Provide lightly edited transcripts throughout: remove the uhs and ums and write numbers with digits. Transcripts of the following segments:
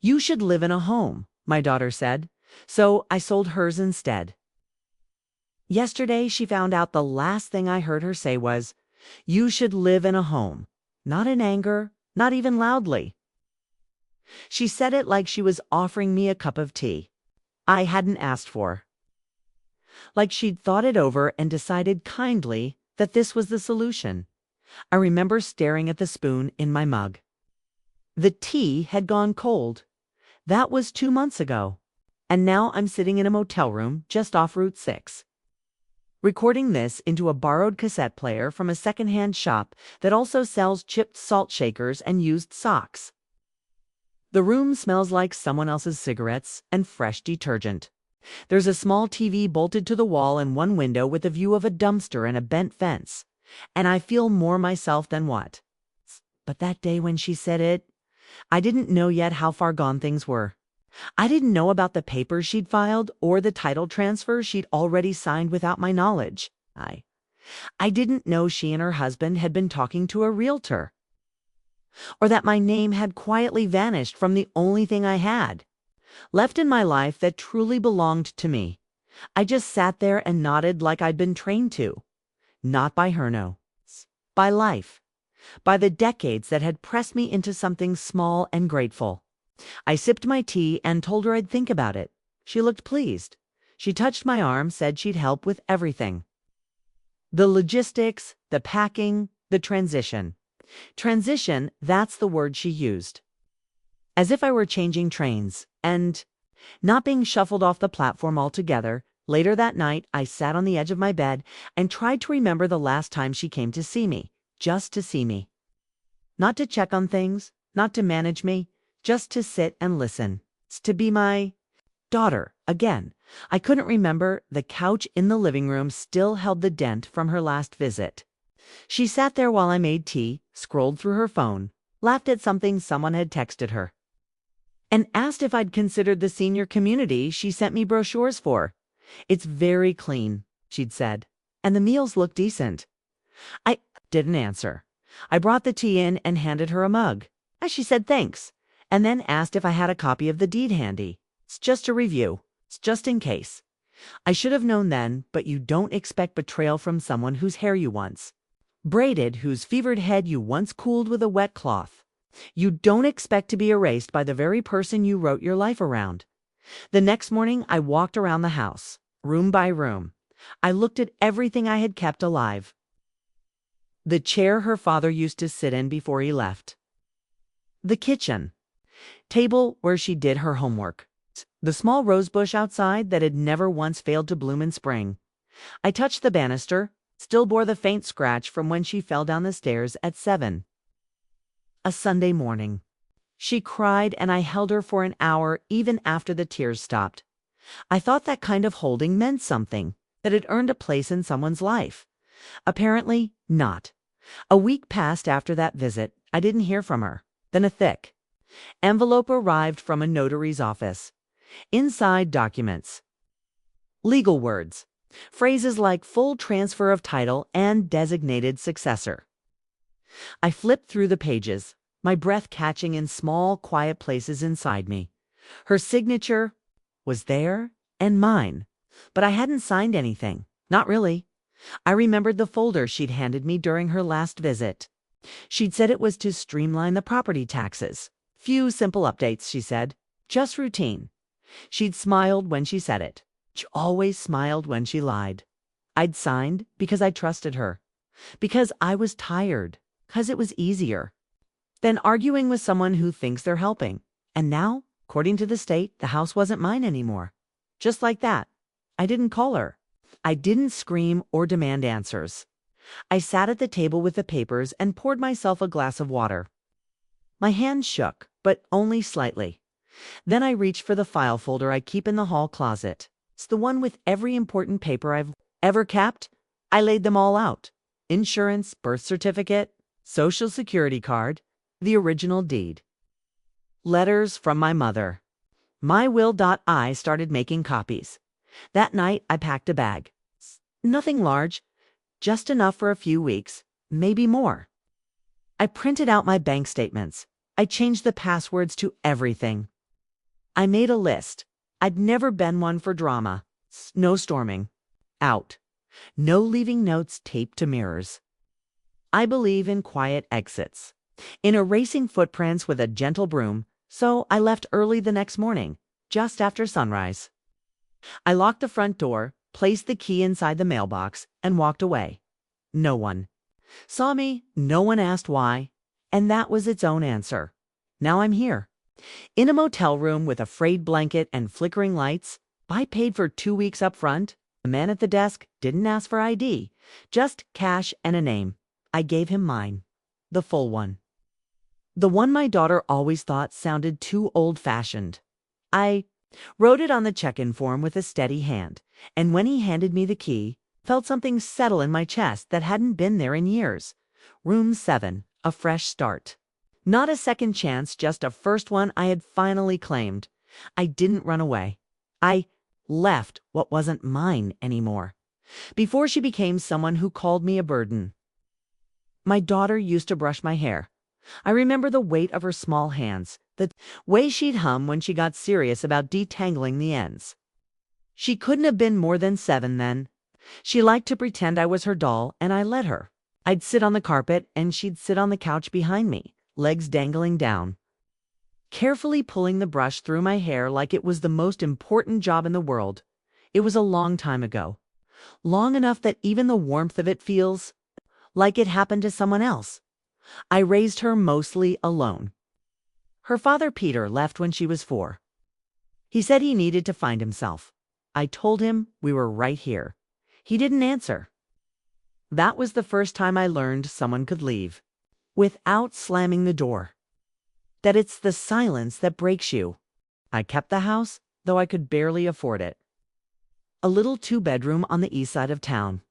You should live in a home, my daughter said, so I sold hers instead. Yesterday, she found out the last thing I heard her say was, "You should live in a home." Not in anger, not even loudly. She said it like she was offering me a cup of tea I hadn't asked for. Like she'd thought it over and decided kindly that this was the solution. I remember staring at the spoon in my mug. The tea had gone cold. That was 2 months ago. And now I'm sitting in a motel room just off Route 6. Recording this into a borrowed cassette player from a secondhand shop that also sells chipped salt shakers and used socks. The room smells like someone else's cigarettes and fresh detergent. There's a small TV bolted to the wall and one window with a view of a dumpster and a bent fence. And I feel more myself than what. But that day when she said it, I didn't know yet how far gone things were. I didn't know about the papers she'd filed or the title transfer she'd already signed without my knowledge. I didn't know she and her husband had been talking to a realtor. Or that my name had quietly vanished from the only thing I had left in my life that truly belonged to me. I just sat there and nodded like I'd been trained to. Not by her, no. By life. By the decades that had pressed me into something small and grateful. I sipped my tea and told her I'd think about it. She looked pleased. She touched my arm, said she'd help with everything. The logistics, the packing, the transition. Transition, that's the word she used. As if I were changing trains, and not being shuffled off the platform altogether. Later that night, I sat on the edge of my bed and tried to remember the last time she came to see me, just to see me. Not to check on things, not to manage me, just to sit and listen. To be my daughter again. I couldn't remember. The couch in the living room still held the dent from her last visit. She sat there while I made tea, scrolled through her phone, laughed at something someone had texted her, and asked if I'd considered the senior community she sent me brochures for. "It's very clean," she'd said, "and the meals look decent." I didn't answer. I brought the tea in and handed her a mug. She said thanks, and then asked if I had a copy of the deed handy. "It's just a review. It's just in case." I should have known then, but you don't expect betrayal from someone whose hair you once braided, whose fevered head you once cooled with a wet cloth. You don't expect to be erased by the very person you wrote your life around. The next morning, I walked around the house, room by room. I looked at everything I had kept alive. The chair her father used to sit in before he left. The kitchen. Table where she did her homework. The small rosebush outside that had never once failed to bloom in spring. I touched the banister, still bore the faint scratch from when she fell down the stairs at 7. A Sunday morning. She cried and I held her for an hour even after the tears stopped. I thought that kind of holding meant something, that it earned a place in someone's life. Apparently not. A week passed after that visit. I didn't hear from her. Then a thick envelope arrived from a notary's office. Inside, documents. Legal words. Phrases like full transfer of title and designated successor. I flipped through the pages, my breath catching in small, quiet places inside me. Her signature was there, and mine. But I hadn't signed anything. Not really. I remembered the folder she'd handed me during her last visit. She'd said it was to streamline the property taxes. Few simple updates, she said. Just routine. She'd smiled when she said it. She always smiled when she lied. I'd signed because I trusted her. Because I was tired. Because it was easier than arguing with someone who thinks they're helping. And now, according to the state, the house wasn't mine anymore. Just like that. I didn't call her. I didn't scream or demand answers. I sat at the table with the papers and poured myself a glass of water. My hands shook, but only slightly. Then I reached for the file folder I keep in the hall closet. It's the one with every important paper I've ever kept. I laid them all out. Insurance, birth certificate, social security card, the original deed. Letters from my mother. My will.I started making copies. That night I packed a bag. Nothing large, just enough for a few weeks, maybe more. I printed out my bank statements. I changed the passwords to everything. I made a list. I'd never been one for drama. No storming. Out. No leaving notes taped to mirrors. I believe in quiet exits, in erasing footprints with a gentle broom, so I left early the next morning, just after sunrise. I locked the front door, placed the key inside the mailbox, and walked away. No one saw me, no one asked why, and that was its own answer. Now I'm here, in a motel room with a frayed blanket and flickering lights. I paid for 2 weeks up front. The man at the desk didn't ask for ID, just cash and a name. I gave him mine, the full one. The one my daughter always thought sounded too old-fashioned. I wrote it on the check-in form with a steady hand, and when he handed me the key, felt something settle in my chest that hadn't been there in years. Room 7, a fresh start. Not a second chance, just a first one I had finally claimed. I didn't run away. I left what wasn't mine anymore, before she became someone who called me a burden. My daughter used to brush my hair. I remember the weight of her small hands, the way she'd hum when she got serious about detangling the ends. She couldn't have been more than 7 then. She liked to pretend I was her doll, and I let her. I'd sit on the carpet, and she'd sit on the couch behind me, legs dangling down, carefully pulling the brush through my hair like it was the most important job in the world. It was a long time ago, long enough that even the warmth of it feels like it happened to someone else. I raised her mostly alone. Her father, Peter, left when she was 4. He said he needed to find himself. I told him we were right here. He didn't answer. That was the first time I learned someone could leave without slamming the door. That it's the silence that breaks you. I kept the house, though I could barely afford it. A little 2-bedroom on the east side of town.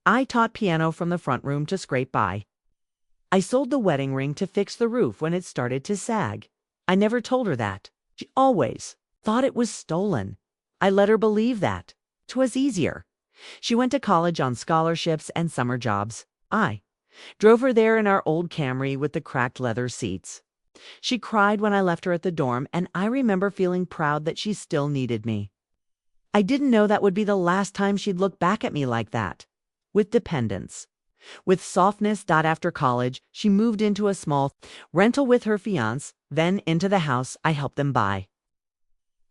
I taught piano from the front room to scrape by. I sold the wedding ring to fix the roof when it started to sag. I never told her that. She always thought it was stolen. I let her believe that. 'Twas easier. She went to college on scholarships and summer jobs. I drove her there in our old Camry with the cracked leather seats. She cried when I left her at the dorm, and I remember feeling proud that she still needed me. I didn't know that would be the last time she'd look back at me like that. With dependence. With softness. After college, she moved into a small rental with her fiancé, then into the house I helped them buy.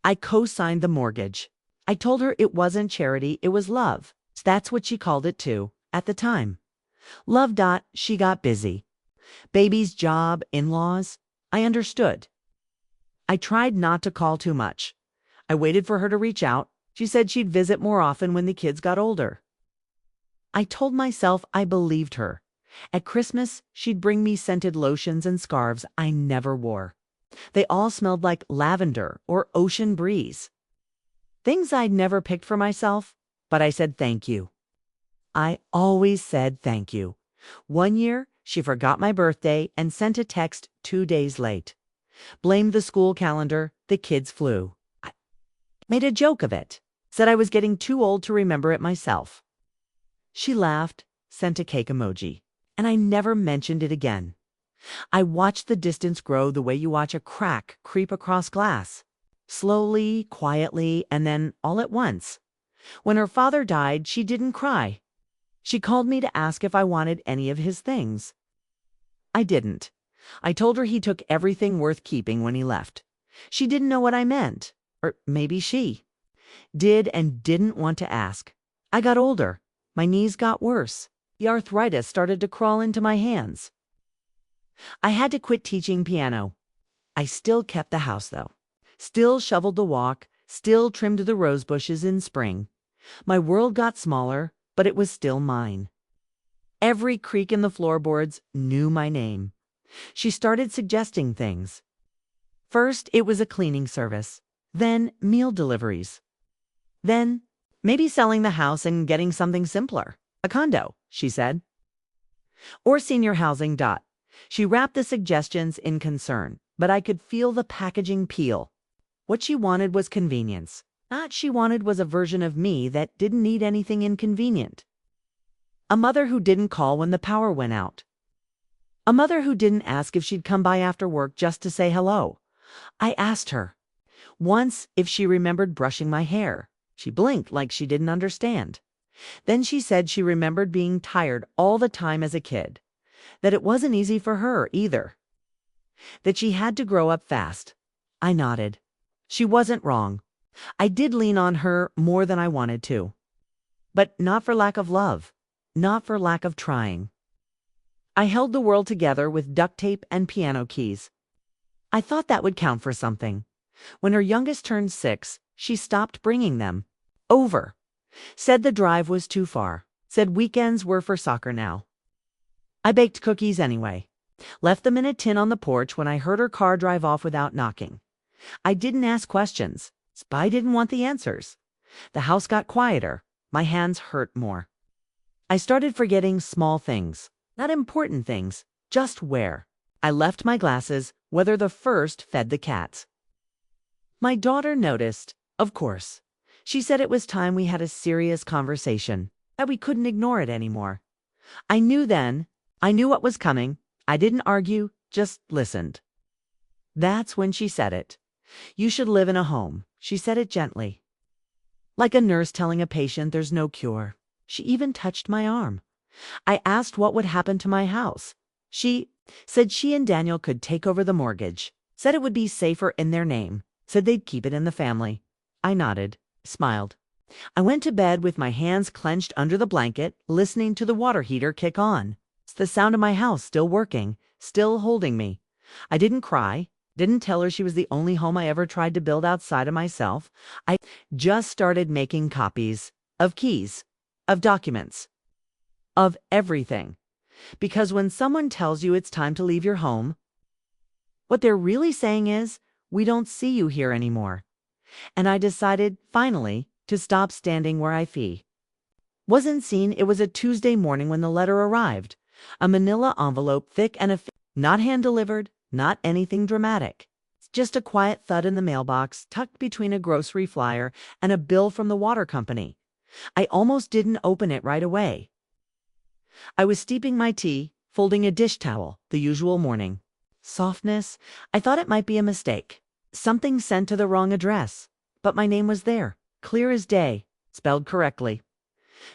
I co-signed the mortgage. I told her it wasn't charity, it was love. That's what she called it too, at the time. Love. She got busy. Baby's job, in-laws. I understood. I tried not to call too much. I waited for her to reach out. She said she'd visit more often when the kids got older. I told myself I believed her. At Christmas, she'd bring me scented lotions and scarves I never wore. They all smelled like lavender or ocean breeze. Things I'd never picked for myself, but I said thank you. I always said thank you. One year, she forgot my birthday and sent a text 2 days late. Blamed the school calendar, the kids flew. I made a joke of it, said I was getting too old to remember it myself. She laughed, sent a cake emoji, and I never mentioned it again. I watched the distance grow the way you watch a crack creep across glass. Slowly, quietly, and then all at once. When her father died, she didn't cry. She called me to ask if I wanted any of his things. I didn't. I told her he took everything worth keeping when he left. She didn't know what I meant. Or maybe she did and didn't want to ask. I got older. My knees got worse. The arthritis started to crawl into my hands. I had to quit teaching piano. I still kept the house, though. Still shoveled the walk, still trimmed the rose bushes in spring. My world got smaller, but it was still mine. Every creak in the floorboards knew my name. She started suggesting things. First, it was a cleaning service. Then, meal deliveries. Then, maybe selling the house and getting something simpler. A condo, she said. Or senior housing. She wrapped the suggestions in concern, but I could feel the packaging peel. What she wanted was convenience. What she wanted was a version of me that didn't need anything inconvenient. A mother who didn't call when the power went out. A mother who didn't ask if she'd come by after work just to say hello. I asked her, Once, if she remembered brushing my hair. She blinked like she didn't understand. Then she said she remembered being tired all the time as a kid, that it wasn't easy for her either, that she had to grow up fast. I nodded. She wasn't wrong. I did lean on her more than I wanted to. But not for lack of love, not for lack of trying. I held the world together with duct tape and piano keys. I thought that would count for something. When her youngest turned 6, she stopped bringing them. Over. Said the drive was too far. Said weekends were for soccer now. I baked cookies anyway. Left them in a tin on the porch when I heard her car drive off without knocking. I didn't ask questions. Spy didn't want the answers. The house got quieter. My hands hurt more. I started forgetting small things, not important things, just where. I left my glasses, whether the first fed the cats. My daughter noticed, of course. She said it was time we had a serious conversation, that we couldn't ignore it anymore. I knew then. I knew what was coming. I didn't argue, just listened. That's when she said it. You should live in a home. She said it gently, like a nurse telling a patient there's no cure. She even touched my arm. I asked what would happen to my house. She said she and Daniel could take over the mortgage, said it would be safer in their name, said they'd keep it in the family. I nodded, smiled. I went to bed with my hands clenched under the blanket, listening to the water heater kick on. It's the sound of my house still working, still holding me. I didn't cry. Didn't tell her she was the only home I ever tried to build outside of myself. I just started making copies of keys, of documents, of everything. Because when someone tells you it's time to leave your home, what they're really saying is, we don't see you here anymore. And I decided, finally, to stop standing where I fee. Wasn't seen. It was a Tuesday morning when the letter arrived. A manila envelope, thick and not hand-delivered. Not anything dramatic. It's just a quiet thud in the mailbox, tucked between a grocery flyer and a bill from the water company. I almost didn't open it right away. I was steeping my tea, folding a dish towel, the usual morning. Softness. I thought it might be a mistake. Something sent to the wrong address. But my name was there, clear as day, spelled correctly.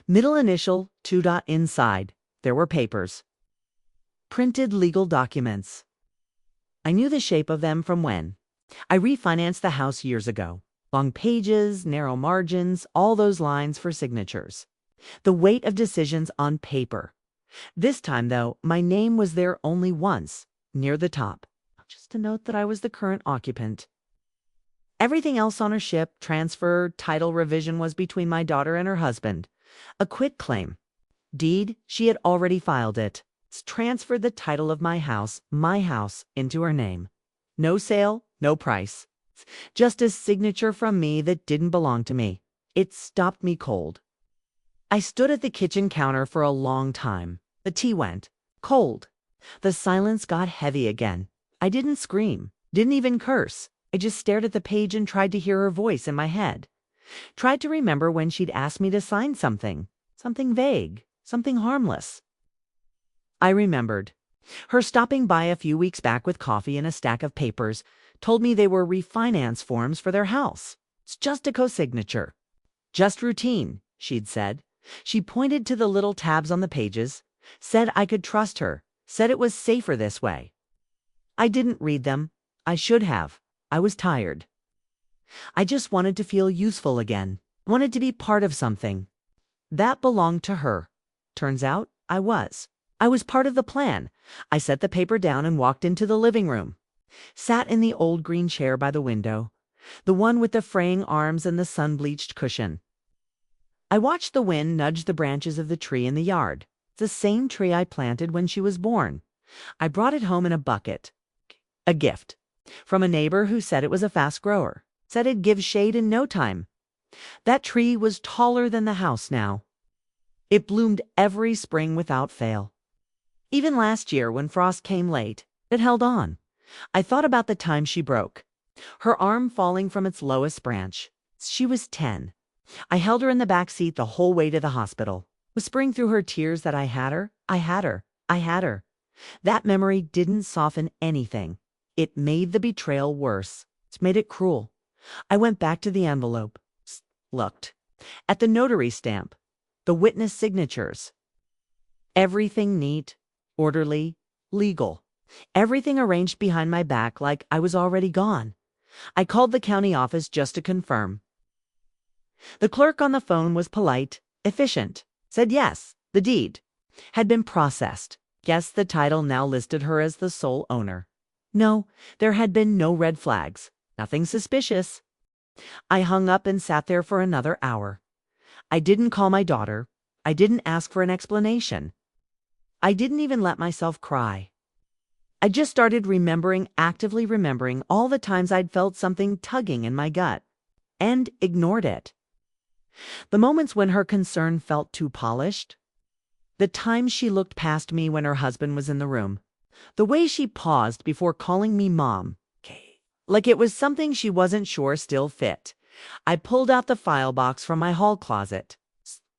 Middle initial, 2. Inside. There were papers. Printed legal documents. I knew the shape of them from when I refinanced the house years ago. Long pages, narrow margins, all those lines for signatures. The weight of decisions on paper. This time, though, my name was there only once, near the top. Just to note that I was the current occupant. Everything else on her ship, transfer, title revision was between my daughter and her husband. A quitclaim deed, she had already filed it. Transferred the title of my house, into her name. No sale, no price. Just a signature from me that didn't belong to me. It stopped me cold. I stood at the kitchen counter for a long time. The tea went cold. The silence got heavy again. I didn't scream, didn't even curse. I just stared at the page and tried to hear her voice in my head. Tried to remember when she'd asked me to sign something. Something vague, something harmless. I remembered. Her stopping by a few weeks back with coffee and a stack of papers, told me they were refinance forms for their house. It's just a co-signature. Just routine, she'd said. She pointed to the little tabs on the pages, said I could trust her, said it was safer this way. I didn't read them. I should have. I was tired. I just wanted to feel useful again. Wanted to be part of something. That belonged to her. Turns out I was. I was part of the plan. I set the paper down and walked into the living room. Sat in the old green chair by the window, the one with the fraying arms and the sun-bleached cushion. I watched the wind nudge the branches of the tree in the yard. The same tree I planted when she was born. I brought it home in a bucket. A gift. From a neighbor who said it was a fast grower. Said it'd give shade in no time. That tree was taller than the house now. It bloomed every spring without fail. Even last year, when frost came late, it held on. I thought about the time she broke. Her arm falling from its lowest branch. She was 10. I held her in the back seat the whole way to the hospital, whispering through her tears that I had her, I had her, I had her. That memory didn't soften anything. It made the betrayal worse. It made it cruel. I went back to the envelope, looked at the notary stamp, the witness signatures. Everything neat, orderly, legal. Everything arranged behind my back like I was already gone. I called the county office just to confirm. The clerk on the phone was polite, efficient, said yes, the deed had been processed. Guess the title now listed her as the sole owner. No, there had been no red flags, nothing suspicious. I hung up and sat there for another hour. I didn't call my daughter. I didn't ask for an explanation. I didn't even let myself cry. I just started actively remembering all the times I'd felt something tugging in my gut and ignored it. The moments when her concern felt too polished. The times she looked past me when her husband was in the room. The way she paused before calling me Mom. Like it was something she wasn't sure still fit. I pulled out the file box from my hall closet.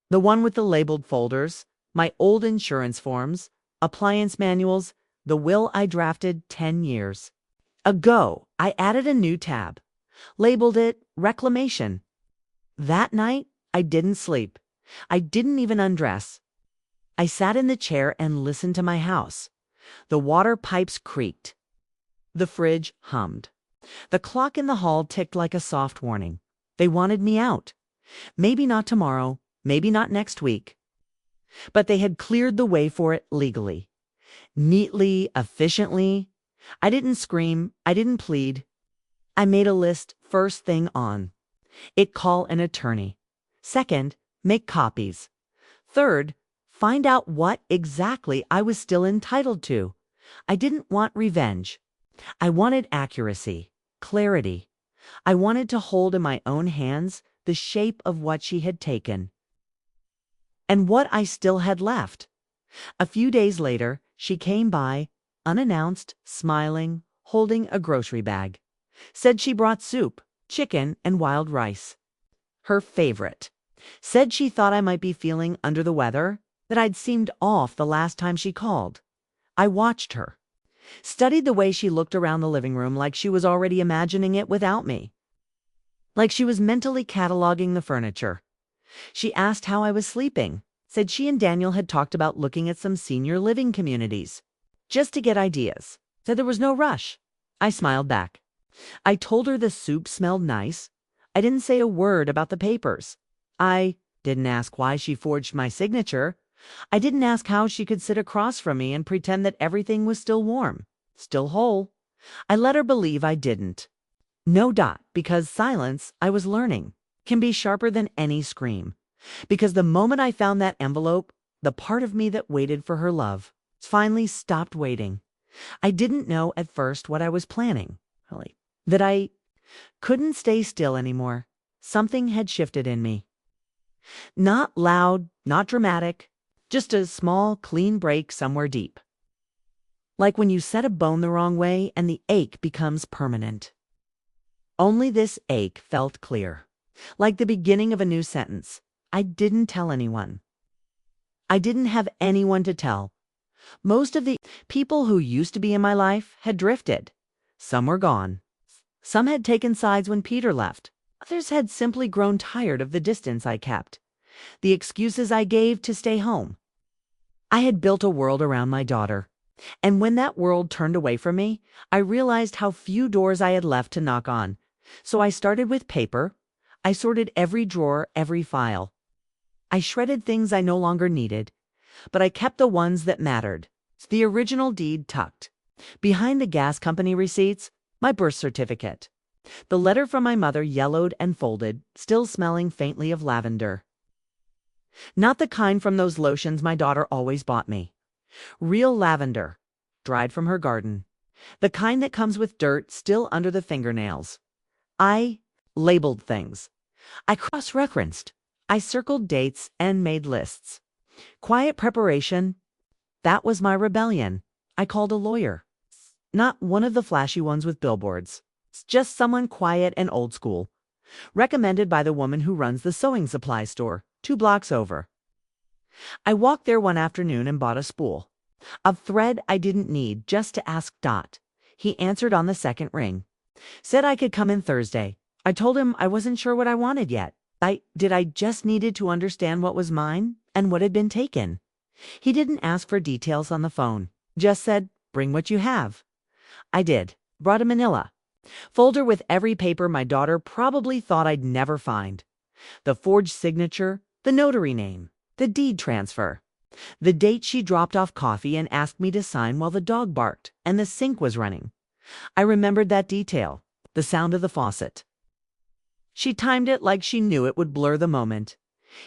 The one with the labeled folders, my old insurance forms, appliance manuals, the will I drafted 10 years ago. I added a new tab, labeled it Reclamation. That night, I didn't sleep. I didn't even undress. I sat in the chair and listened to my house. The water pipes creaked. The fridge hummed. The clock in the hall ticked like a soft warning. They wanted me out. Maybe not tomorrow, maybe not next week. But they had cleared the way for it legally. Neatly, efficiently. I didn't scream. I didn't plead. I made a list first thing on. Call an attorney. Second, make copies. Third, find out what exactly I was still entitled to. I didn't want revenge. I wanted accuracy, clarity. I wanted to hold in my own hands the shape of what she had taken. And what I still had left. A few days later, she came by, unannounced, smiling, holding a grocery bag. Said she brought soup, chicken, and wild rice. Her favorite. Said she thought I might be feeling under the weather, that I'd seemed off the last time she called. I watched her. Studied the way she looked around the living room like she was already imagining it without me. Like she was mentally cataloging the furniture. She asked how I was sleeping. Said she and Daniel had talked about looking at some senior living communities. Just to get ideas. Said there was no rush. I smiled back. I told her the soup smelled nice. I didn't say a word about the papers. I didn't ask why she forged my signature. I didn't ask how she could sit across from me and pretend that everything was still warm, still whole. I let her believe I didn't. No dot, because silence, I was learning, can be sharper than any scream. Because the moment I found that envelope, the part of me that waited for her love finally stopped waiting. I didn't know at first what I was planning, really. That I couldn't stay still anymore. Something had shifted in me. Not loud, not dramatic, just a small, clean break somewhere deep. Like when you set a bone the wrong way and the ache becomes permanent. Only this ache felt clear. Like the beginning of a new sentence. I didn't tell anyone. I didn't have anyone to tell. Most of the people who used to be in my life had drifted. Some were gone. Some had taken sides when Peter left. Others had simply grown tired of the distance I kept. The excuses I gave to stay home. I had built a world around my daughter. And when that world turned away from me, I realized how few doors I had left to knock on. So I started with paper. I sorted every drawer, every file. I shredded things I no longer needed, but I kept the ones that mattered. The original deed tucked. Behind the gas company receipts, my birth certificate. The letter from my mother yellowed and folded, still smelling faintly of lavender. Not the kind from those lotions my daughter always bought me. Real lavender, dried from her garden. The kind that comes with dirt still under the fingernails. I labeled things. I cross-referenced. I circled dates and made lists. Quiet preparation. That was my rebellion. I called a lawyer. Not one of the flashy ones with billboards. Just someone quiet and old school. Recommended by the woman who runs the sewing supply store, 2 blocks over. I walked there one afternoon and bought a spool. A thread I didn't need, just to ask Dot. He answered on the second ring. Said I could come in Thursday. I told him I wasn't sure what I wanted yet. I just needed to understand what was mine and what had been taken. He didn't ask for details on the phone, just said, "Bring what you have." I did. Brought a manila folder with every paper my daughter probably thought I'd never find. The forged signature, the notary name, the deed transfer, the date she dropped off coffee and asked me to sign while the dog barked and the sink was running. I remembered that detail, the sound of the faucet. She timed it like she knew it would blur the moment.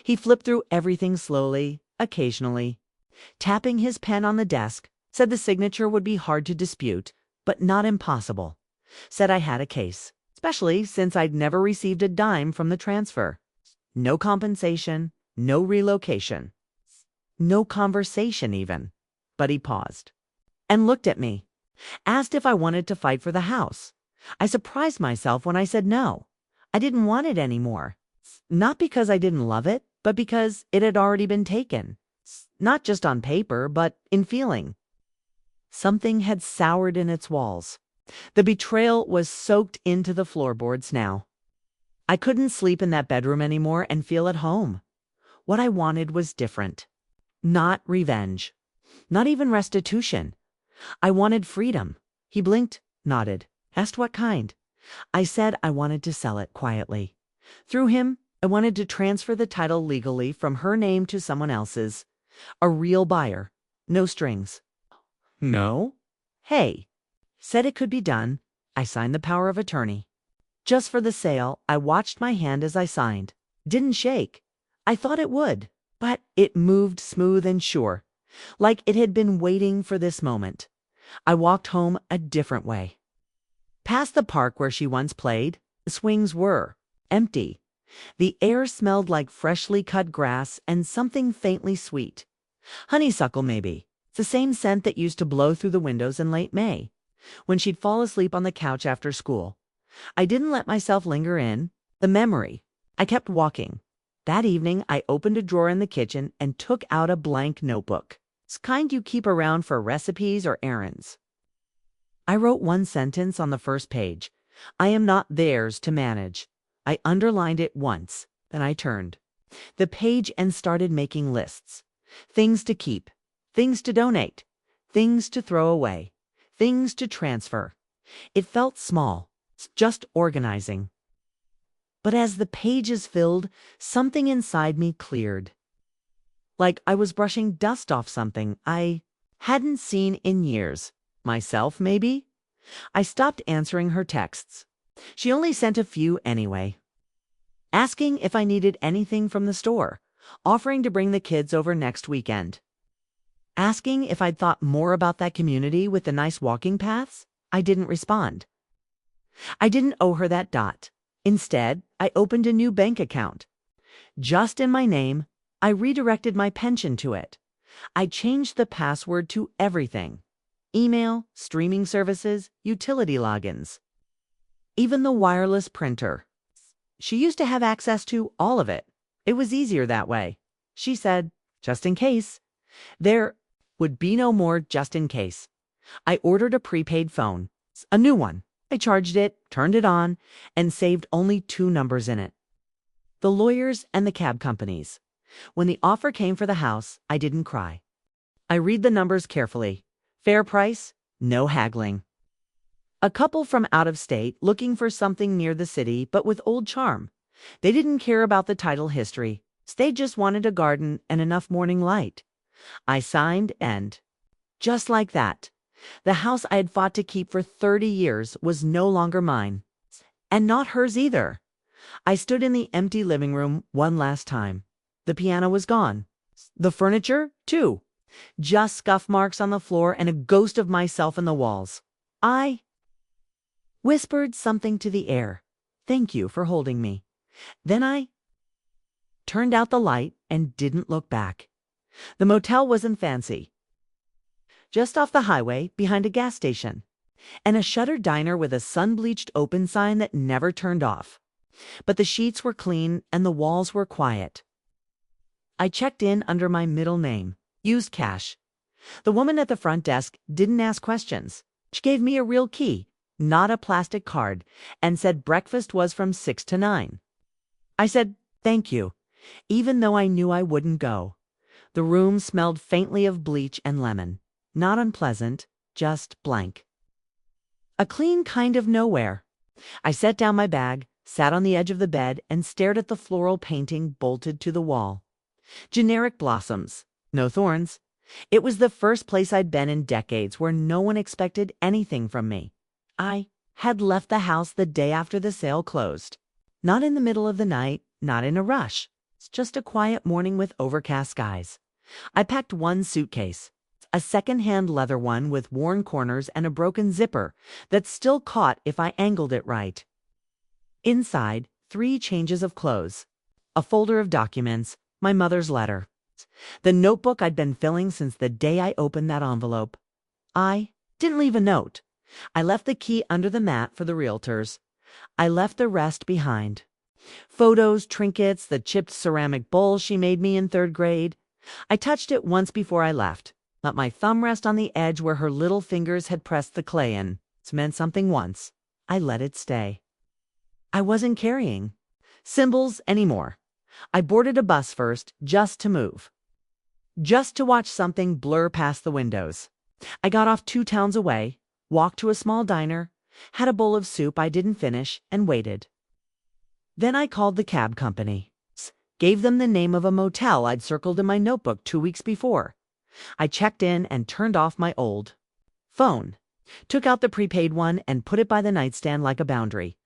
He flipped through everything slowly, occasionally. Tapping his pen on the desk, said the signature would be hard to dispute, but not impossible. Said I had a case, especially since I'd never received a dime from the transfer. No compensation, no relocation, no conversation even. But he paused and looked at me, asked if I wanted to fight for the house. I surprised myself when I said no. I didn't want it anymore. Not because I didn't love it, but because it had already been taken. Not just on paper, but in feeling. Something had soured in its walls. The betrayal was soaked into the floorboards now. I couldn't sleep in that bedroom anymore and feel at home. What I wanted was different. Not revenge. Not even restitution. I wanted freedom. He blinked, nodded, asked what kind. I said I wanted to sell it quietly. Through him, I wanted to transfer the title legally from her name to someone else's. A real buyer. No strings. No? Hey. Said it could be done. I signed the power of attorney. Just for the sale, I watched my hand as I signed. Didn't shake. I thought it would, but it moved smooth and sure, like it had been waiting for this moment. I walked home a different way. Past the park where she once played, the swings were empty. The air smelled like freshly cut grass and something faintly sweet. Honeysuckle, maybe. The same scent that used to blow through the windows in late May, when she'd fall asleep on the couch after school. I didn't let myself linger in the memory. I kept walking. That evening, I opened a drawer in the kitchen and took out a blank notebook. It's kind you keep around for recipes or errands. I wrote one sentence on the first page. I am not theirs to manage. I underlined it once, then I turned the page and started making lists. Things to keep, things to donate, things to throw away, things to transfer. It felt small, just organizing. But as the pages filled, something inside me cleared. Like I was brushing dust off something I hadn't seen in years. Myself, maybe? I stopped answering her texts. She only sent a few anyway. Asking if I needed anything from the store, offering to bring the kids over next weekend. Asking if I'd thought more about that community with the nice walking paths. I didn't respond. I didn't owe her that dot. Instead, I opened a new bank account. Just in my name, I redirected my pension to it. I changed the password to everything. Email, streaming services, utility logins. Even the wireless printer. She used to have access to all of it. It was easier that way. She said, just in case. There would be no more just in case. I ordered a prepaid phone, a new one. I charged it, turned it on, and saved only 2 numbers in it. The lawyers and the cab companies. When the offer came for the house, I didn't cry. I read the numbers carefully. Fair price, no haggling. A couple from out of state looking for something near the city but with old charm. They didn't care about the title history. They just wanted a garden and enough morning light. I signed and, just like that, the house I had fought to keep for 30 years was no longer mine. And not hers either. I stood in the empty living room one last time. The piano was gone. The furniture, too. Just scuff marks on the floor and a ghost of myself in the walls. I whispered something to the air. Thank you for holding me. Then I turned out the light and didn't look back. The motel wasn't fancy. Just off the highway behind a gas station, and a shuttered diner with a sun-bleached open sign that never turned off. But the sheets were clean and the walls were quiet. I checked in under my middle name, used cash. The woman at the front desk didn't ask questions. She gave me a real key, not a plastic card, and said breakfast was from 6 to 9. I said, "Thank you," even though I knew I wouldn't go. The room smelled faintly of bleach and lemon. Not unpleasant, just blank. A clean kind of nowhere. I set down my bag, sat on the edge of the bed, and stared at the floral painting bolted to the wall. Generic blossoms, no thorns. It was the first place I'd been in decades where no one expected anything from me. I had left the house the day after the sale closed. Not in the middle of the night, not in a rush. It's just a quiet morning with overcast skies. I packed one suitcase, a second-hand leather one with worn corners and a broken zipper that still caught if I angled it right. Inside, 3 changes of clothes, a folder of documents, my mother's letter, the notebook I'd been filling since the day I opened that envelope. I didn't leave a note. I left the key under the mat for the realtors. I left the rest behind. Photos, trinkets, the chipped ceramic bowl she made me in 3rd grade. I touched it once before I left. Let my thumb rest on the edge where her little fingers had pressed the clay in. It's meant something once. I let it stay. I wasn't carrying symbols anymore. I boarded a bus first, just to move. Just to watch something blur past the windows. I got off 2 towns away, walked to a small diner, had a bowl of soup I didn't finish, and waited. Then I called the cab company. Gave them the name of a motel I'd circled in my notebook 2 weeks before. I checked in and turned off my old phone. Took out the prepaid one and put it by the nightstand like a boundary.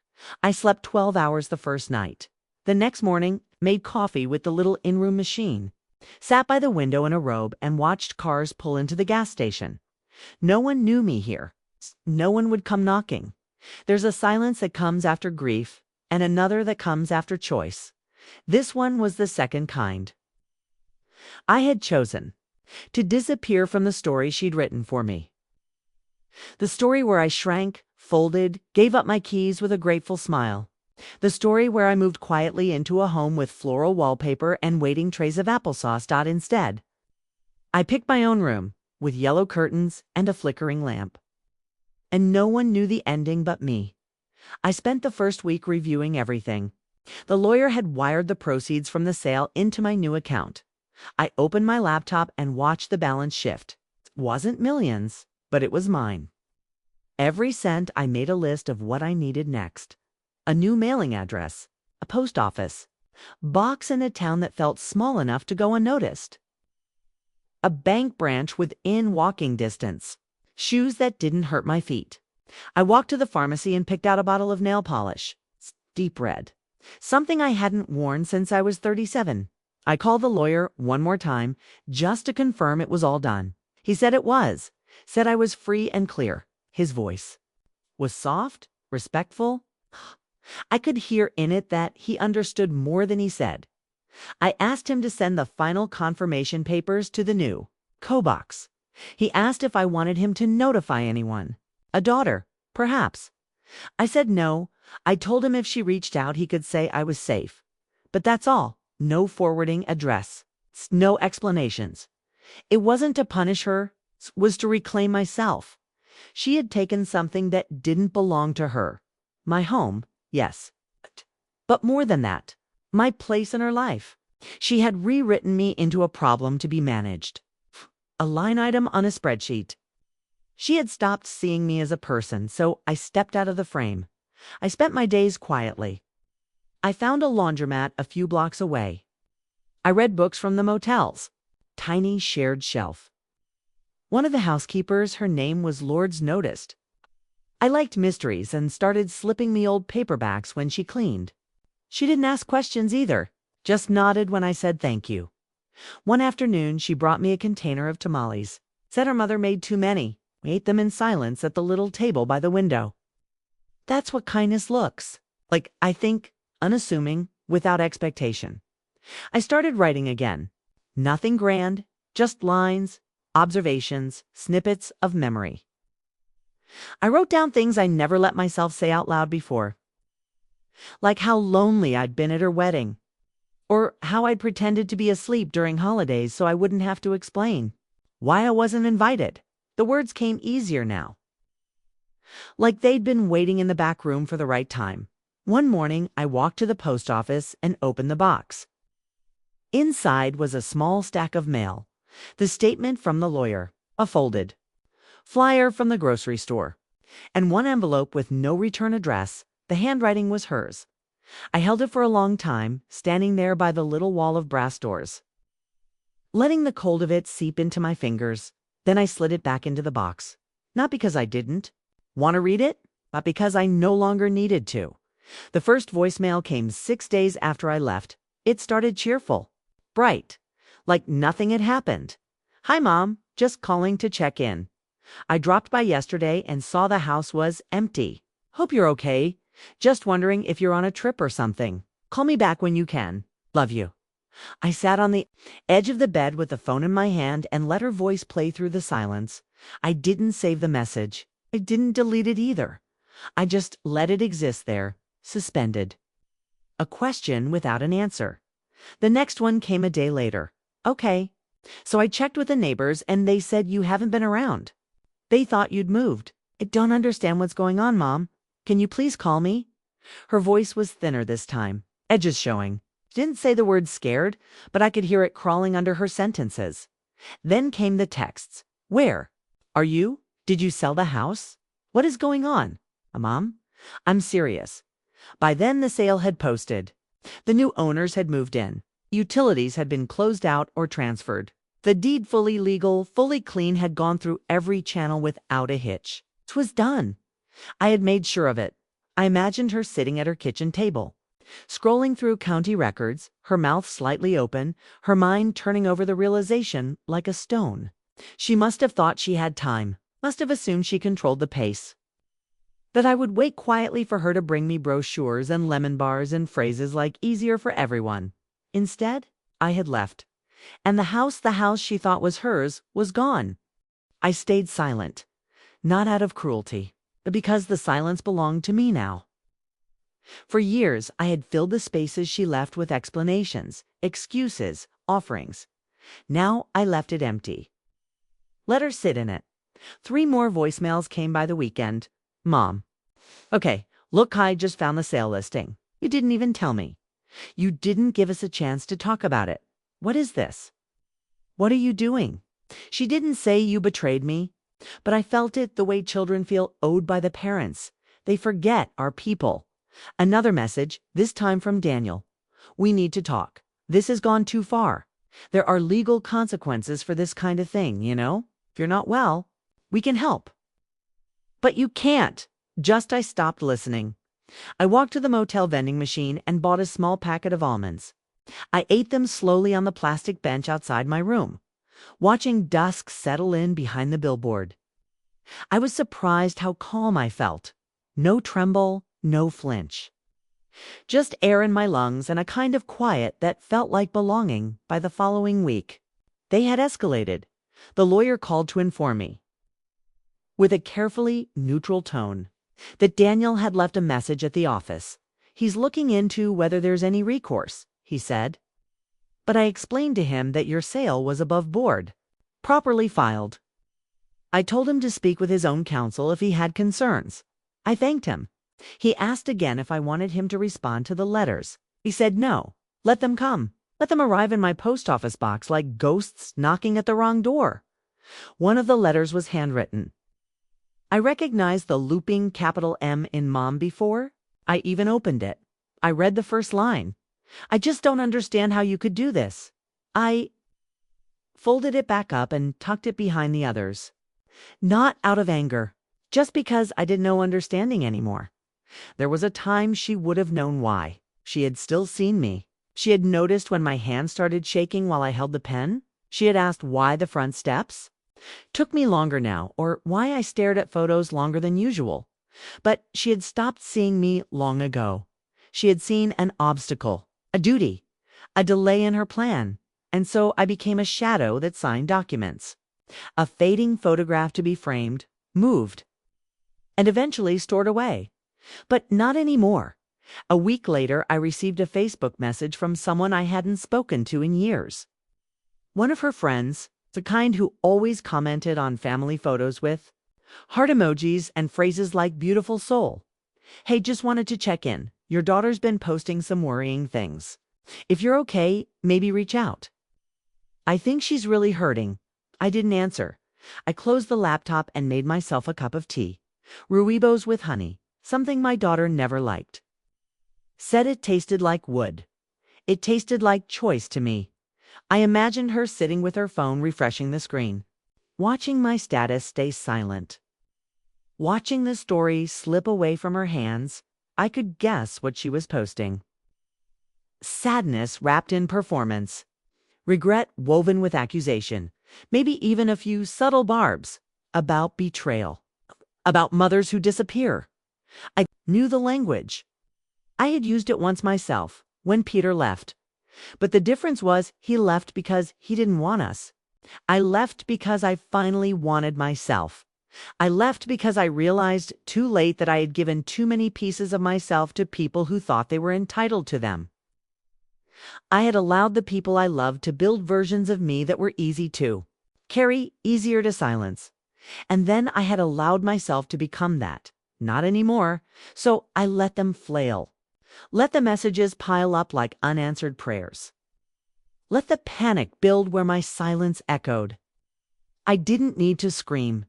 I slept 12 hours the first night. The next morning, made coffee with the little in-room machine. Sat by the window in a robe and watched cars pull into the gas station. No one knew me here. No one would come knocking. There's a silence that comes after grief and another that comes after choice. This one was the second kind. I had chosen to disappear from the story she'd written for me. The story where I shrank, folded, gave up my keys with a grateful smile. The story where I moved quietly into a home with floral wallpaper and waiting trays of applesauce. Instead, I picked my own room with yellow curtains and a flickering lamp. And no one knew the ending but me. I spent the first week reviewing everything. The lawyer had wired the proceeds from the sale into my new account. I opened my laptop and watched the balance shift. It wasn't millions, but it was mine. Every cent. I made a list of what I needed next. A new mailing address, a post office, box in a town that felt small enough to go unnoticed, a bank branch within walking distance, shoes that didn't hurt my feet. I walked to the pharmacy and picked out a bottle of nail polish. It's deep red, something I hadn't worn since I was 37. I called the lawyer one more time just to confirm it was all done. He said it was, said I was free and clear. His voice was soft, respectful. I could hear in it that he understood more than he said. I asked him to send the final confirmation papers to the new co-box. He asked if I wanted him to notify anyone. A daughter, perhaps. I said no. I told him if she reached out, he could say I was safe. But that's all. No forwarding address. No explanations. It wasn't to punish her. It was to reclaim myself. She had taken something that didn't belong to her. My home. Yes. But more than that, my place in her life. She had rewritten me into a problem to be managed. A line item on a spreadsheet. She had stopped seeing me as a person, so I stepped out of the frame. I spent my days quietly. I found a laundromat a few blocks away. I read books from the motel's tiny shared shelf. One of the housekeepers, her name was Lourdes, noticed. I liked mysteries and started slipping me old paperbacks when she cleaned. She didn't ask questions either, just nodded when I said thank you. One afternoon, she brought me a container of tamales. Said her mother made too many. We ate them in silence at the little table by the window. That's what kindness looks like, I think, unassuming, without expectation. I started writing again. Nothing grand, just lines, observations, snippets of memory. I wrote down things I never let myself say out loud before. Like how lonely I'd been at her wedding. Or how I'd pretended to be asleep during holidays so I wouldn't have to explain why I wasn't invited. The words came easier now. like they'd been waiting in the back room for the right time. One morning, I walked to the post office and opened the box. Inside was a small stack of mail, the statement from the lawyer, a folded flyer from the grocery store, and one envelope with no return address. The handwriting was hers. I held it for a long time, standing there by the little wall of brass doors, letting the cold of it seep into my fingers. Then I slid it back into the box. Not because I didn't want to read it, but because I no longer needed to. The first voicemail came 6 days after I left. It started cheerful, bright, like nothing had happened. "Hi, Mom, just calling to check in. I dropped by yesterday and saw the house was empty. Hope you're okay. Just wondering if you're on a trip or something. Call me back when you can. Love you." I sat on the edge of the bed with the phone in my hand and let her voice play through the silence. I didn't save the message. I didn't delete it either. I just let it exist there, suspended. A question without an answer. The next one came a day later. "Okay. So I checked with the neighbors and they said you haven't been around. They thought you'd moved. I don't understand what's going on, Mom. Can you please call me?" Her voice was thinner this time, edges showing. She didn't say the word scared, but I could hear it crawling under her sentences. Then came the texts. "Where are you? Did you sell the house? What is going on? Mom, I'm serious." By then the sale had posted. The new owners had moved in. Utilities had been closed out or transferred. The deed, fully legal, fully clean, had gone through every channel without a hitch. 'Twas done. I had made sure of it. I imagined her sitting at her kitchen table, scrolling through county records, her mouth slightly open, her mind turning over the realization like a stone. She must have thought she had time, must have assumed she controlled the pace. That I would wait quietly for her to bring me brochures and lemon bars and phrases like "easier for everyone." Instead, I had left. And the house she thought was hers was gone. I stayed silent, not out of cruelty, but because the silence belonged to me now. For years, I had filled the spaces she left with explanations, excuses, offerings. Now I left it empty. Let her sit in it. 3 more voicemails came by the weekend. "Mom. Okay, look, I just found the sale listing. You didn't even tell me. You didn't give us a chance to talk about it. What is this? What are you doing?" She didn't say "you betrayed me," but I felt it the way children feel owed by the parents. They forget our people. Another message, this time from Daniel. "We need to talk. This has gone too far. There are legal consequences for this kind of thing, you know? If you're not well, we can help." "But you can't." I stopped listening. I walked to the motel vending machine and bought a small packet of almonds. I ate them slowly on the plastic bench outside my room, watching dusk settle in behind the billboard. I was surprised how calm I felt. No tremble, no flinch. Just air in my lungs and a kind of quiet that felt like belonging. By the following week, they had escalated. The lawyer called to inform me, with a carefully neutral tone, that Daniel had left a message at the office. "He's looking into whether there's any recourse," he said. "But I explained to him that your sale was above board, properly filed. I told him to speak with his own counsel if he had concerns." I thanked him. He asked again if I wanted him to respond to the letters. He said no. Let them come. Let them arrive in my post office box like ghosts knocking at the wrong door. One of the letters was handwritten. I recognized the looping capital M in Mom before. I even opened it. I read the first line. "I just don't understand how you could do this." I folded it back up and tucked it behind the others. Not out of anger, just because I didn't know understanding anymore. There was a time she would have known why. She had still seen me. She had noticed when my hand started shaking while I held the pen. She had asked why the front steps took me longer now, or why I stared at photos longer than usual. But she had stopped seeing me long ago. She had seen an obstacle, a duty, a delay in her plan, and so I became a shadow that signed documents. A fading photograph to be framed, moved, and eventually stored away. But not anymore. A week later, I received a Facebook message from someone I hadn't spoken to in years. One of her friends, the kind who always commented on family photos with, Heart emojis and phrases like beautiful soul. Hey, just wanted to check in. Your daughter's been posting some worrying things. If you're okay, maybe reach out. I think she's really hurting. I didn't answer. I closed the laptop and made myself a cup of tea. Rooibos with honey, something my daughter never liked. Said it tasted like wood. It tasted like choice to me. I imagined her sitting with her phone refreshing the screen, watching my status stay silent. Watching the story slip away from her hands, I could guess what she was posting. Sadness wrapped in performance. Regret woven with accusation. Maybe even a few subtle barbs. About betrayal. About mothers who disappear. I knew the language. I had used it once myself, when Peter left. But the difference was he left because he didn't want us. I left because I finally wanted myself. I left because I realized too late that I had given too many pieces of myself to people who thought they were entitled to them. I had allowed the people I loved to build versions of me that were easy to carry, easier to silence. And then I had allowed myself to become that. Not anymore. So I let them flail. Let the messages pile up like unanswered prayers. Let the panic build where my silence echoed. I didn't need to scream.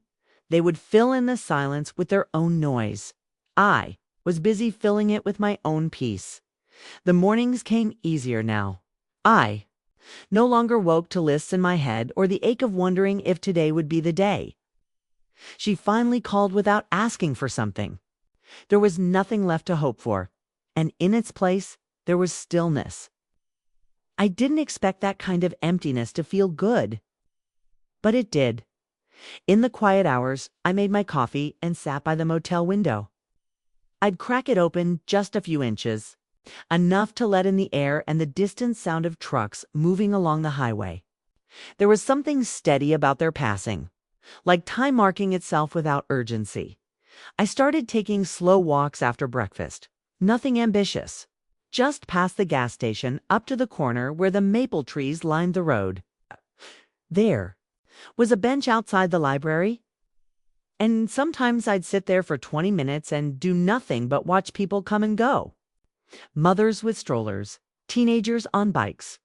They would fill in the silence with their own noise. I was busy filling it with my own peace. The mornings came easier now. I no longer woke to lists in my head or the ache of wondering if today would be the day. She finally called without asking for something. There was nothing left to hope for, and in its place, there was stillness. I didn't expect that kind of emptiness to feel good, but it did. In the quiet hours, I made my coffee and sat by the motel window. I'd crack it open just a few inches, enough to let in the air and the distant sound of trucks moving along the highway. There was something steady about their passing, like time marking itself without urgency. I started taking slow walks after breakfast. Nothing ambitious. Just past the gas station, up to the corner where the maple trees lined the road. There was a bench outside the library, and sometimes I'd sit there for 20 minutes and do nothing but watch people come and go. Mothers with strollers, teenagers on bikes,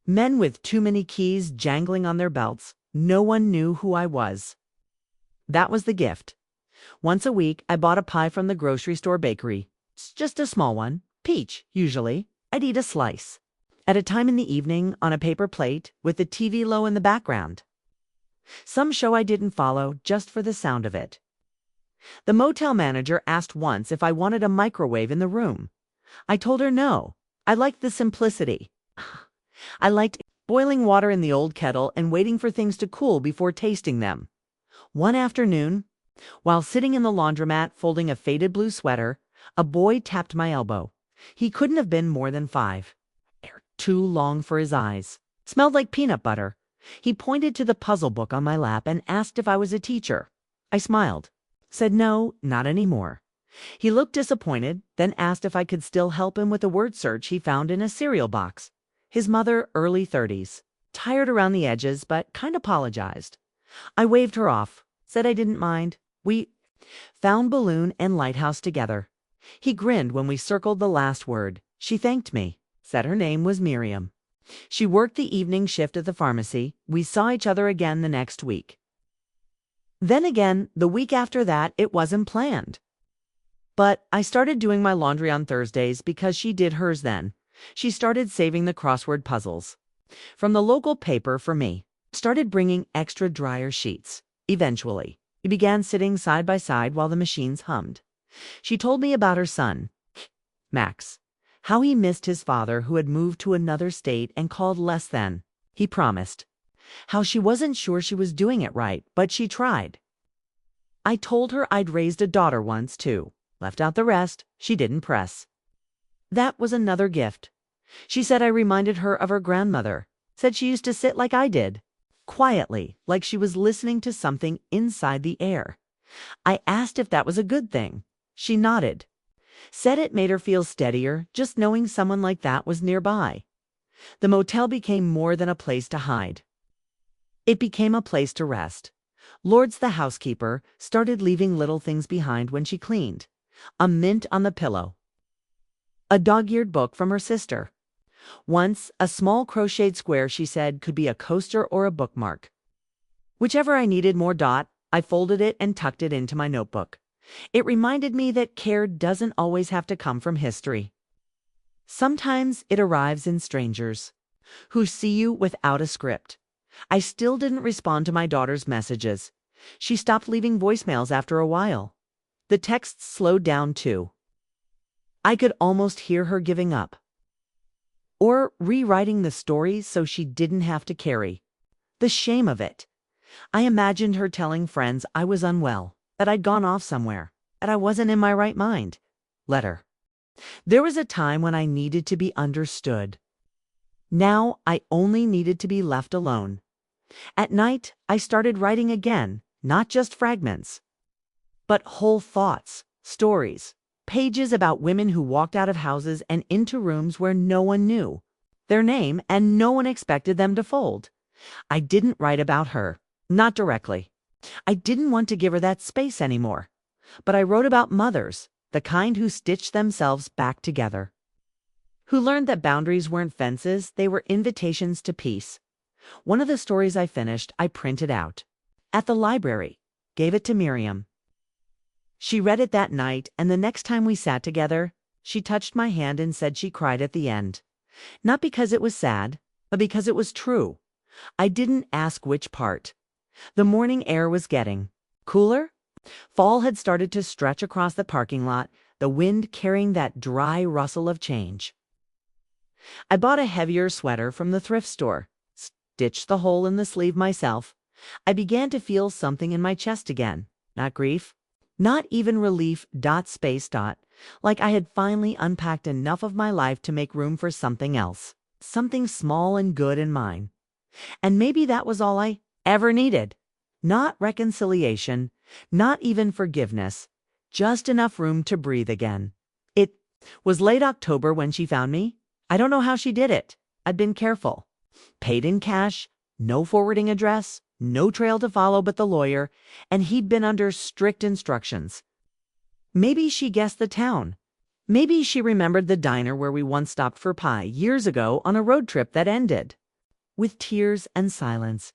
men with too many keys jangling on their belts. No one knew who I was. That was the gift. Once a week, I bought a pie from the grocery store bakery. It's just a small one, peach, usually. I'd eat a slice. At a time in the evening, on a paper plate, with the TV low in the background. Some show I didn't follow, just for the sound of it. The motel manager asked once if I wanted a microwave in the room. I told her no. I liked the simplicity. I liked boiling water in the old kettle and waiting for things to cool before tasting them. One afternoon, while sitting in the laundromat folding a faded blue sweater, a boy tapped my elbow. He couldn't have been more than 5. Hair too long for his eyes. Smelled like peanut butter. He pointed to the puzzle book on my lap and asked if I was a teacher. I smiled. Said no, not anymore. He looked disappointed, then asked if I could still help him with a word search he found in a cereal box. His mother, early 30s. Tired around the edges, but kind of apologized. I waved her off. Said I didn't mind. We found balloon and lighthouse together. He grinned when we circled the last word. She thanked me. Said her name was Miriam. She worked the evening shift at the pharmacy. We saw each other again the next week. Then again, the week after that, it wasn't planned. But I started doing my laundry on Thursdays because she did hers then. She started saving the crossword puzzles from the local paper for me. Started bringing extra dryer sheets. Eventually, we began sitting side by side while the machines hummed. She told me about her son, Max. How he missed his father who had moved to another state and called less than he promised. How she wasn't sure she was doing it right, but she tried. I told her I'd raised a daughter once, too. Left out the rest. She didn't press. That was another gift. She said I reminded her of her grandmother. Said she used to sit like I did, quietly, like she was listening to something inside the air. I asked if that was a good thing. She nodded. Said it made her feel steadier just knowing someone like that was nearby. The motel became more than a place to hide. It became a place to rest. Lourdes, the housekeeper, started leaving little things behind when she cleaned. A mint on the pillow. A dog-eared book from her sister. Once, a small crocheted square she said could be a coaster or a bookmark. Whichever I needed more. I folded it and tucked it into my notebook. It reminded me that care doesn't always have to come from history. Sometimes it arrives in strangers who see you without a script. I still didn't respond to my daughter's messages. She stopped leaving voicemails after a while. The texts slowed down too. I could almost hear her giving up. Or rewriting the story so she didn't have to carry the shame of it. I imagined her telling friends I was unwell, that I'd gone off somewhere, that I wasn't in my right mind. Letter. There was a time when I needed to be understood. Now I only needed to be left alone. At night, I started writing again, not just fragments, but whole thoughts, stories, pages about women who walked out of houses and into rooms where no one knew their name and no one expected them to fold. I didn't write about her, not directly. I didn't want to give her that space anymore. But I wrote about mothers, the kind who stitched themselves back together, who learned that boundaries weren't fences, they were invitations to peace. One of the stories I finished, I printed out at the library, gave it to Miriam. She read it that night, and the next time we sat together, she touched my hand and said she cried at the end. Not because it was sad, but because it was true. I didn't ask which part. The morning air was getting cooler. Fall had started to stretch across the parking lot, the wind carrying that dry rustle of change. I bought a heavier sweater from the thrift store, stitched the hole in the sleeve myself. I began to feel something in my chest again. Not grief, not even relief. Like I had finally unpacked enough of my life to make room for something else, something small and good and mine. And maybe that was all I ever needed. Not reconciliation, not even forgiveness, just enough room to breathe again. It was late October when she found me. I don't know how she did it. I'd been careful. Paid in cash, no forwarding address, no trail to follow but the lawyer, and he'd been under strict instructions. Maybe she guessed the town. Maybe she remembered the diner where we once stopped for pie years ago on a road trip that ended with tears and silence.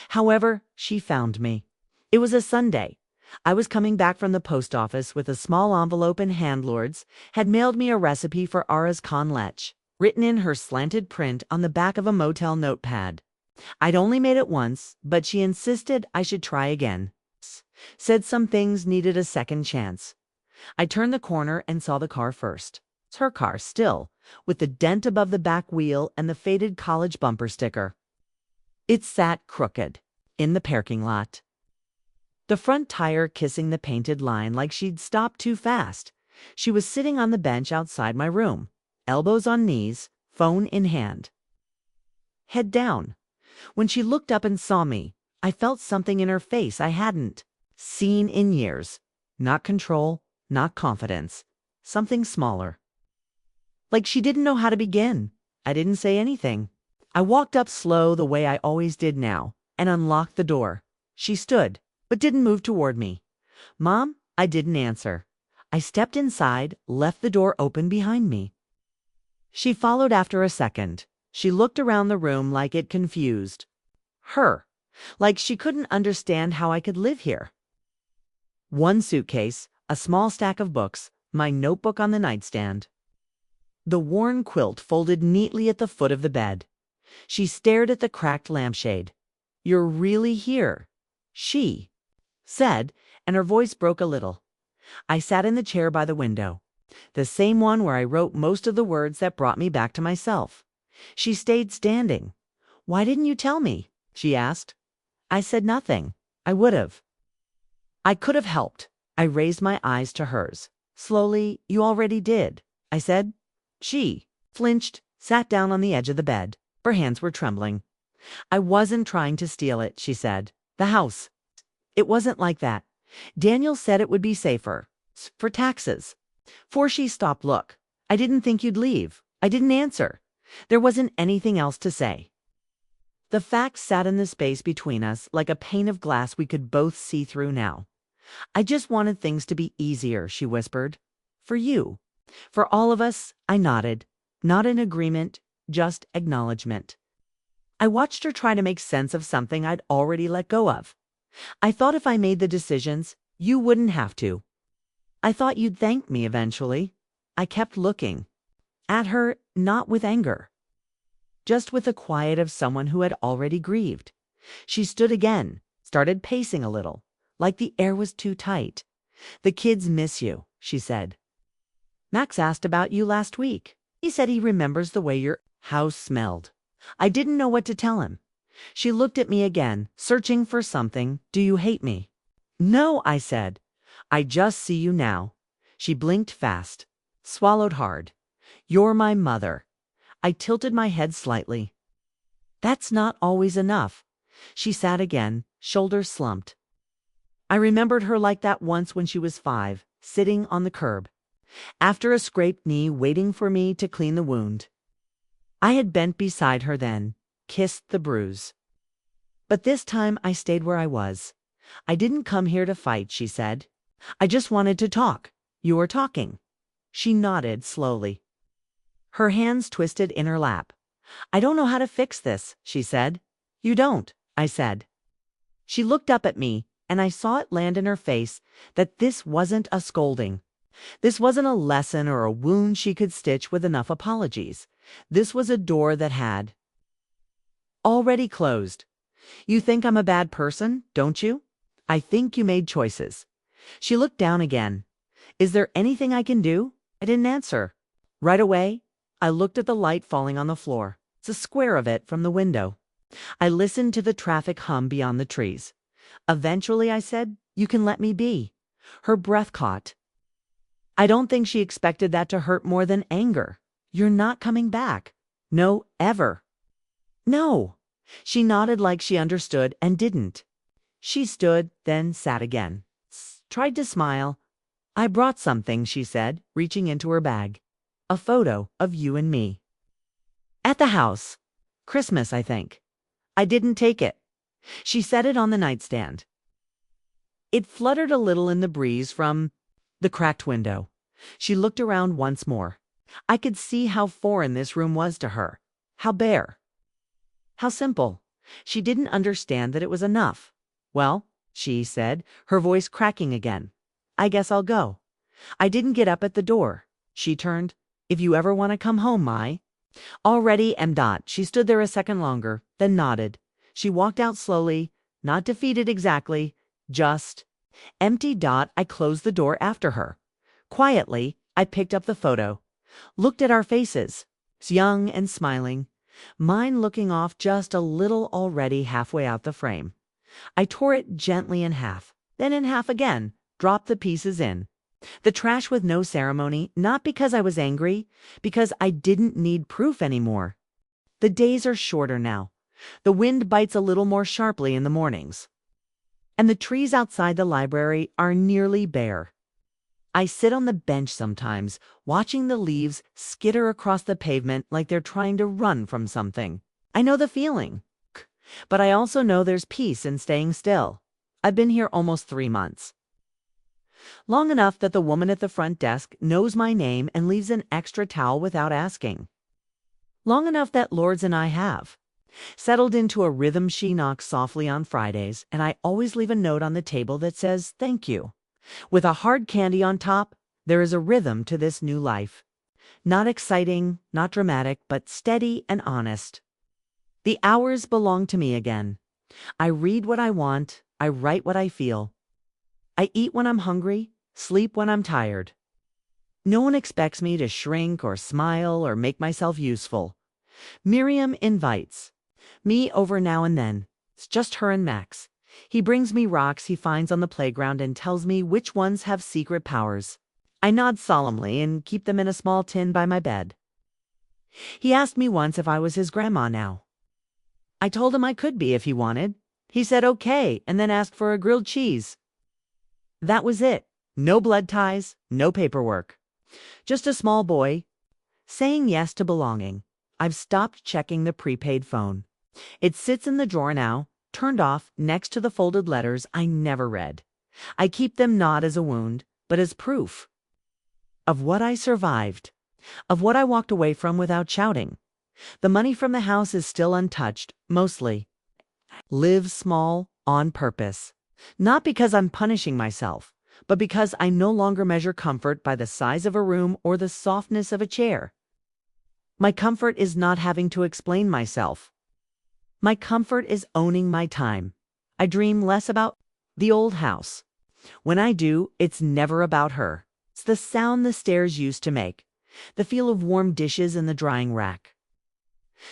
However, she found me. It was a Sunday. I was coming back from the post office with a small envelope, and Lourdes had mailed me a recipe for arroz con leche, written in her slanted print on the back of a motel notepad. I'd only made it once, but she insisted I should try again. Said some things needed a second chance. I turned the corner and saw the car first. It's her car still, with the dent above the back wheel and the faded college bumper sticker. It sat crooked in the parking lot, the front tire kissing the painted line like she'd stopped too fast. She was sitting on the bench outside my room, elbows on knees, phone in hand, head down. When she looked up and saw me, I felt something in her face I hadn't seen in years. Not control, not confidence, something smaller. Like she didn't know how to begin. I didn't say anything. I walked up slow the way I always did now and unlocked the door. She stood, but didn't move toward me. Mom, I didn't answer. I stepped inside, left the door open behind me. She followed after a second. She looked around the room like it confused her, like she couldn't understand how I could live here. One suitcase, a small stack of books, my notebook on the nightstand. The worn quilt folded neatly at the foot of the bed. She stared at the cracked lampshade. "You're really here," she said, and her voice broke a little. I sat in the chair by the window, the same one where I wrote most of the words that brought me back to myself. She stayed standing. "Why didn't you tell me?" she asked. I said nothing. I would have. I could have helped. I raised my eyes to hers. Slowly, "You already did," I said. She flinched, sat down on the edge of the bed. Her hands were trembling. "I wasn't trying to steal it," she said. "The house. It wasn't like that. Daniel said it would be safer. For taxes." For she stopped. "Look, I didn't think you'd leave." I didn't answer. There wasn't anything else to say. The facts sat in the space between us like a pane of glass we could both see through now. I just wanted things to be easier, she whispered. For you. For all of us, I nodded. Not in agreement, just acknowledgement. I watched her try to make sense of something I'd already let go of. I thought if I made the decisions, you wouldn't have to. I thought you'd thank me eventually. I kept looking. At her, not with anger. Just with the quiet of someone who had already grieved. She stood again, started pacing a little, like the air was too tight. The kids miss you, she said. Max asked about you last week. He said he remembers the way your house smelled. I didn't know what to tell him. She looked at me again, searching for something. Do you hate me? No, I said. I just see you now. She blinked fast, swallowed hard. You're my mother. I tilted my head slightly. That's not always enough. She sat again, shoulders slumped. I remembered her like that once when she was 5, sitting on the curb. After a scraped knee, waiting for me to clean the wound. I had bent beside her then, kissed the bruise. But this time I stayed where I was. I didn't come here to fight, she said. I just wanted to talk. You were talking. She nodded slowly. Her hands twisted in her lap. I don't know how to fix this, she said. You don't, I said. She looked up at me, and I saw it land in her face that this wasn't a scolding. This wasn't a lesson or a wound she could stitch with enough apologies. This was a door that had already closed. You think I'm a bad person, don't you? I think you made choices. She looked down again. Is there anything I can do? I didn't answer. Right away, I looked at the light falling on the floor. It's a square of it from the window. I listened to the traffic hum beyond the trees. Eventually, I said, you can let me be. Her breath caught. I don't think she expected that to hurt more than anger. You're not coming back. No, ever. No. She nodded like she understood and didn't. She stood, then sat again. Tried to smile. I brought something, she said, reaching into her bag. A photo of you and me. At the house. Christmas, I think. I didn't take it. She set it on the nightstand. It fluttered a little in the breeze from the cracked window. She looked around once more. I could see how foreign this room was to her. How bare. How simple. She didn't understand that it was enough. Well, she said, her voice cracking again. I guess I'll go. I didn't get up at the door. She turned. If you ever want to come home, Mai. Already am. She stood there a second longer, then nodded. She walked out slowly, not defeated exactly, just empty. I closed the door after her. Quietly, I picked up the photo, looked at our faces, young and smiling, mine looking off just a little already halfway out the frame. I tore it gently in half, then in half again, dropped the pieces in. The trash with no ceremony, not because I was angry, because I didn't need proof anymore. The days are shorter now. The wind bites a little more sharply in the mornings. And the trees outside the library are nearly bare. I sit on the bench sometimes, watching the leaves skitter across the pavement like they're trying to run from something. I know the feeling. But I also know there's peace in staying still. I've been here almost 3 months. Long enough that the woman at the front desk knows my name and leaves an extra towel without asking. Long enough that Lourdes and I have settled into a rhythm. She knocks softly on Fridays, and I always leave a note on the table that says, thank you. With a hard candy on top, there is a rhythm to this new life. Not exciting, not dramatic, but steady and honest. The hours belong to me again. I read what I want, I write what I feel. I eat when I'm hungry, sleep when I'm tired. No one expects me to shrink or smile or make myself useful. Miriam invites me over now and then. It's just her and Max. He brings me rocks he finds on the playground and tells me which ones have secret powers. I nod solemnly and keep them in a small tin by my bed. He asked me once if I was his grandma now. I told him I could be if he wanted. He said okay, and then asked for a grilled cheese. That was it. No blood ties, no paperwork. Just a small boy saying yes to belonging. I've stopped checking the prepaid phone. It sits in the drawer now, turned off next to the folded letters I never read. I keep them not as a wound, but as proof of what I survived, of what I walked away from without shouting. The money from the house is still untouched, mostly. Live small on purpose. Not because I'm punishing myself, but because I no longer measure comfort by the size of a room or the softness of a chair. My comfort is not having to explain myself. My comfort is owning my time. I dream less about the old house. When I do, it's never about her. It's the sound the stairs used to make, the feel of warm dishes in the drying rack,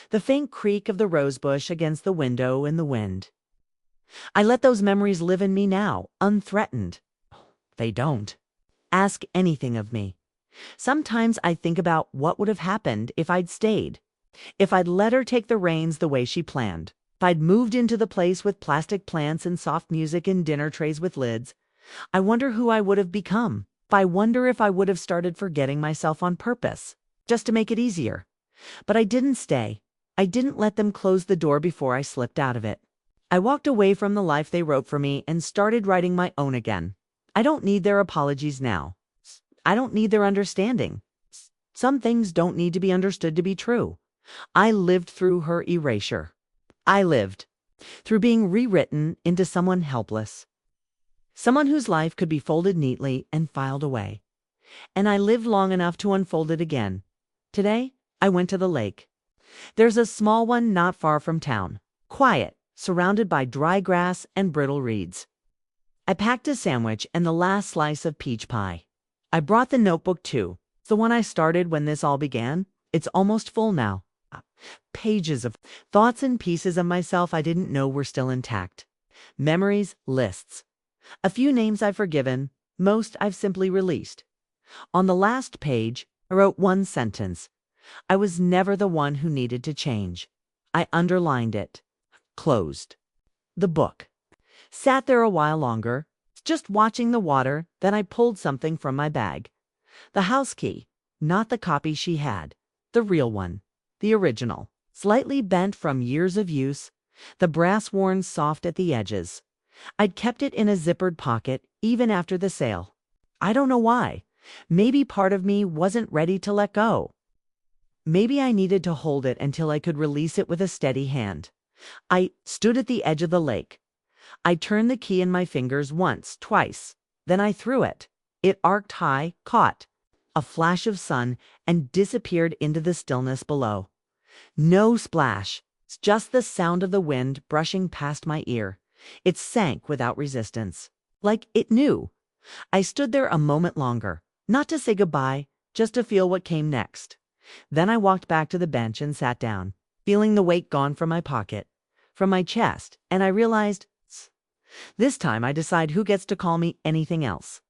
the faint creak of the rosebush against the window in the wind. I let those memories live in me now, unthreatened. They don't ask anything of me. Sometimes I think about what would have happened if I'd stayed, if I'd let her take the reins the way she planned, if I'd moved into the place with plastic plants and soft music and dinner trays with lids. I wonder who I would have become. I wonder if I would have started forgetting myself on purpose, just to make it easier. But I didn't stay. I didn't let them close the door before I slipped out of it. I walked away from the life they wrote for me and started writing my own again. I don't need their apologies now. I don't need their understanding. Some things don't need to be understood to be true. I lived through her erasure. I lived through being rewritten into someone helpless. Someone whose life could be folded neatly and filed away. And I lived long enough to unfold it again. Today, I went to the lake. There's a small one not far from town. Quiet, surrounded by dry grass and brittle reeds. I packed a sandwich and the last slice of peach pie. I brought the notebook too. It's the one I started when this all began. It's almost full now. Pages of thoughts and pieces of myself I didn't know were still intact. Memories, lists. A few names I've forgiven, most I've simply released. On the last page, I wrote one sentence. I was never the one who needed to change. I underlined it. Closed. The book. Sat there a while longer, just watching the water, then I pulled something from my bag. The house key, not the copy she had. The real one. The original. Slightly bent from years of use, the brass worn soft at the edges. I'd kept it in a zippered pocket, even after the sale. I don't know why. Maybe part of me wasn't ready to let go. Maybe I needed to hold it until I could release it with a steady hand. I stood at the edge of the lake. I turned the key in my fingers once, twice. Then I threw it. It arced high, caught a flash of sun, and disappeared into the stillness below. No splash, just the sound of the wind brushing past my ear. It sank without resistance, like it knew. I stood there a moment longer, not to say goodbye, just to feel what came next. Then I walked back to the bench and sat down, feeling the weight gone from my pocket, from my chest, and I realized, this time I decide who gets to call me anything else.